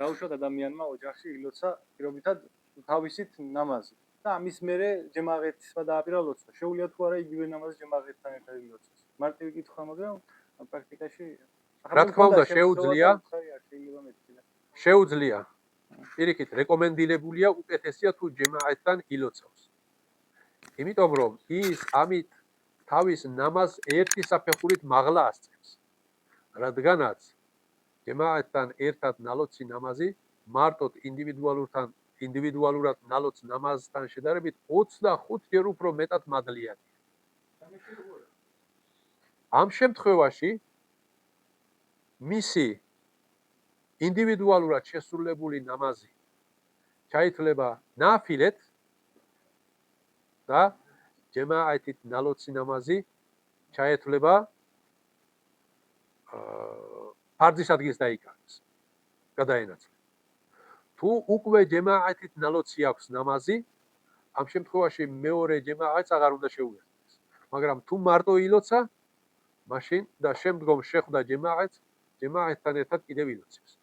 დაუშვათ ადამიანმა ოჯახში ილოცა პირობითად თავისით ნამაზი. და ამის მერე ჯემაღეთსა დააპირა ლოცვა. შეუძლია თუ არა იგივე ნამაზი ჯემაღეთთან ერთად ილოცოს. მარტივი კითხვა, მაგრამ პრაქტიკაში რა თქმა უნდა შეუძლია. შეიძლება მეთქი. შეუძლია. პირიქით რეკომენდირებულია უკეთესია თუ ჯემაღეთთან ილოცავს. იმიტომ რომ ის ამით თავის ნამაზს ერთი საფეხურით მაღლა ასწევს. რადგანაც ჯემაღეთთან ერთად ნალოცი ნამაზი მარტოდ ინდივიდუალურად ნალოც ნამაზთან შედარებით 25 ჯერ უფრო მეტად მადლიანია. ამ შემთხვევაში მისი ინდივიდუალურად შესრულებული ნამაზი ჩაითვლება ნაფილეთ და ჯემაათით ნალოცი ნამაზი ჩაითვლება ფარდის ადგილს დაიკარგეს. გადაენაცვლა. თუ უკვე ჯემაათით ნალოცი აქვს ნამაზი, ამ შემთხვევაში მეორე ჯემაათს აღარ უნდა შეუერთდეს. მაგრამ თუ მარტო ილოცა, მაშინ და შემდგომ შეხვდა ჯემაათს, ჯემაათთან ერთად კიდევ ილოცებს.